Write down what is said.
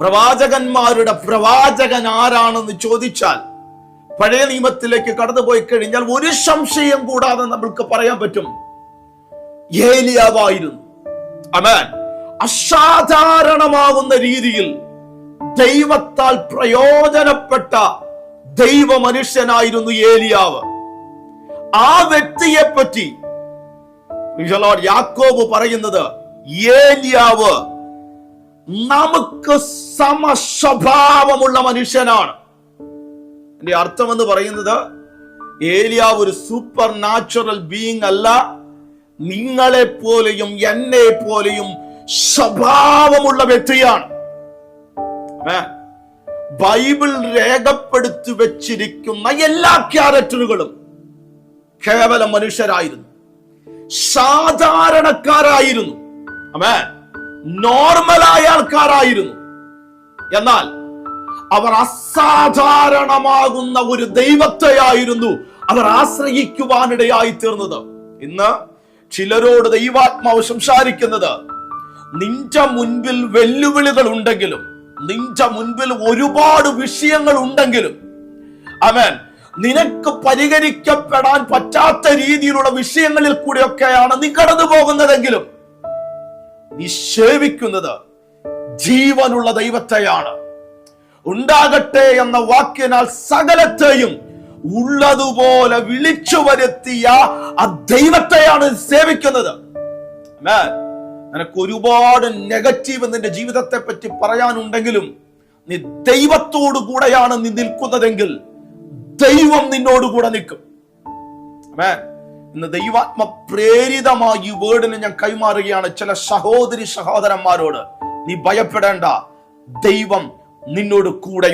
പ്രവാചകന്മാരുടെ പ്രവാചകൻ ആരാണെന്ന് ചോദിച്ചാൽ പഴയ നിയമത്തിലേക്ക് കടന്നുപോയി കഴിഞ്ഞാൽ ഒരു സംശയം കൂടാതെ നമ്മൾക്ക് പറയാൻ പറ്റും, ഏലിയാവായിരുന്നു. ആമേൻ. അസാധാരണമാകുന്ന രീതിയിൽ ദൈവത്താൽ പ്രയോജനപ്പെട്ട ദൈവ മനുഷ്യനായിരുന്നു ഏലിയാവ്. ആ വ്യക്തിയെ പറ്റി യാക്കോബ് പറയുന്നത്, ഏലിയാവ് നമുക്ക് സമസ്വഭാവമുള്ള മനുഷ്യനാണ്. എന്റെ അർത്ഥം എന്ന് പറയുന്നത്, ഏലിയാവ് ഒരു സൂപ്പർ നാച്ചുറൽ ബീയിങ് അല്ല, നിങ്ങളെ പോലെയും എന്നെ പോലെയും സ്വഭാവമുള്ള വ്യക്തിയാണ്. ബൈബിൾ രേഖപ്പെടുത്തി വെച്ചിരിക്കുന്ന എല്ലാ ക്യാരക്ടറുകളും കേവലം മനുഷ്യരായിരുന്നു, സാധാരണക്കാരായിരുന്നു, നോർമലായ ആൾക്കാരായിരുന്നു. എന്നാൽ അവർ അസാധാരണമാകുന്ന ഒരു ദൈവത്തെയായിരുന്നു അവർ ആശ്രയിക്കുവാനിടയായി തീർന്നത്. ഇന്ന് ചിലരോട് ദൈവാത്മാവ് സംസാരിക്കുന്നത്, നിന്റെ മുൻപിൽ വെല്ലുവിളികൾ ഉണ്ടെങ്കിലും, നിന്റെ മുൻപിൽ ഒരുപാട് വിഷയങ്ങൾ ഉണ്ടെങ്കിലും, ആമേൻ, നിനക്ക് പരിഹരിക്കപ്പെടാൻ പറ്റാത്ത രീതിയിലുള്ള വിഷയങ്ങളിൽ കൂടെയൊക്കെയാണ് നീ കടന്നു പോകുന്നതെങ്കിലും, നീ സേവിക്കുന്നത് ജീവനുള്ള ദൈവത്തെയാണ്. ഉണ്ടാകട്ടെ എന്ന വാക്കിനാൽ സകലത്തെയും ഉള്ളതുപോലെ വിളിച്ചു വരുത്തിയ ആ ദൈവത്തെയാണ് സേവിക്കുന്നത്. നിനക്ക് ഒരുപാട് നെഗറ്റീവ് നിന്റെ ജീവിതത്തെ പറ്റി പറയാനുണ്ടെങ്കിലും, നീ ദൈവത്തോടു കൂടെയാണ് നീ നിൽക്കുന്നതെങ്കിൽ ദൈവം നിന്നോടുകൂടെ നിൽക്കും. ഇന്ന് ദൈവാത്മ പ്രേരിതമായി ഈ വേർഡിന് ഞാൻ കൈമാറുകയാണ് ചില സഹോദരന്മാരോട്, നീ ഭയപ്പെടേണ്ട, ദൈവം നിന്നോട് കൂടെ